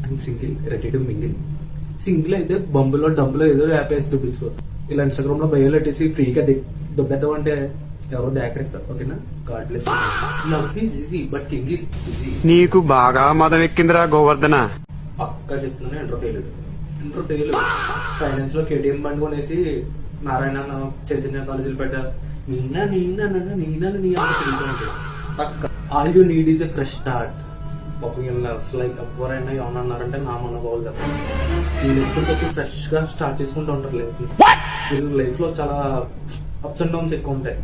I'm single ready to mingle. Single అయితే బంబులో డబ్బులో ఏదో యాప్ వేసి చూపించుకో. ఇలా ఇన్స్టాగ్రామ్ లో బయోలు పెట్టేసి ఫ్రీగా దొబ్బేద్దాం అంటే ఎవరో దాకరెక్ట్. ఓకేనా? God bless. Love is easy but king is busy. నీకు బాగా మదం ఎక్కిందిరా గోవర్ధన. పక్కా చెప్తున్నాను, ఇంటర్ ఫెయిల్. ఫైనాన్స్ లో కేటీఎం బండి కొనేసి నారాయణ చైతన్య కాలేజీలు పెట్టారు. పక్క all you need is a fresh start. Like ఎవరైనా ఏమన్నా అన్నారంటే నా మనోభావాలు కదా. వీళ్ళు ఎప్పటికప్పుడు ఫ్రెష్ గా స్టార్ట్ చేసుకుంటూ ఉంటారు లైఫ్. వీళ్ళు లైఫ్ లో చాలా అప్స్ అండ్ డౌన్స్ ఎక్కువ ఉంటాయి,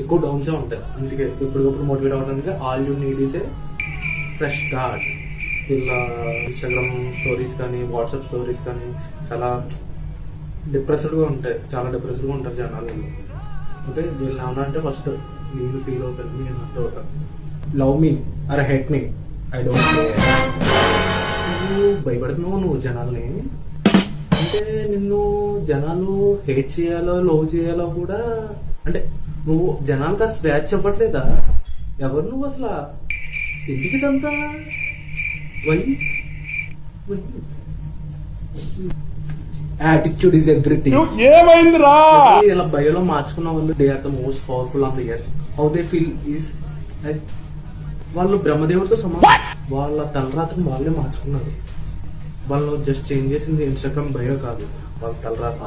ఎక్కువ డౌన్స్ ఉంటాయి. అందుకే ఎప్పటికప్పుడు మోటివేట్ అవ్వడానికి all you need is a fresh start. వీళ్ళ ఇన్స్టాగ్రామ్ స్టోరీస్ కానీ వాట్సాప్ స్టోరీస్ కానీ చాలా డిప్రెస్డ్గా ఉంటాయి, చాలా డిప్రెస్డ్గా ఉంటారు జనాలు. ఓకే, వీళ్ళు ఏమన్నా అంటే ఫస్ట్ నేను ఫీల్ అవుతాను, నేను అంటే అవుతాను. Love me or hate me, I don't care. నువ్వు భయపడుతున్నావు నువ్వు జనాల్ని అంటే, నిన్ను జనాలు హేట్ చేయాలో లవ్ చేయాలో కూడా అంటే నువ్వు జనాలకు ఆ స్వేచ్ఛ ఇవ్వట్లేదా? ఎవరు నువ్వు అసలు? ఎందుకు ఇదంతా? Why attitude is everything. ఏమైందిరా? ఇలా బయోలో మార్చుకున్న వాళ్ళు they are the most powerful of the year. How they feel is like వాళ్ళు బ్రహ్మదేవుడితో సమానం. వాళ్ళ తలరాతను వాళ్ళే మార్చుకున్నారు. వాళ్ళు జస్ట్ చేంజ్ చేసింది ఇన్స్టాగ్రామ్ బయో కాదు, వాళ్ళ తలరాత.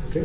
ఓకే.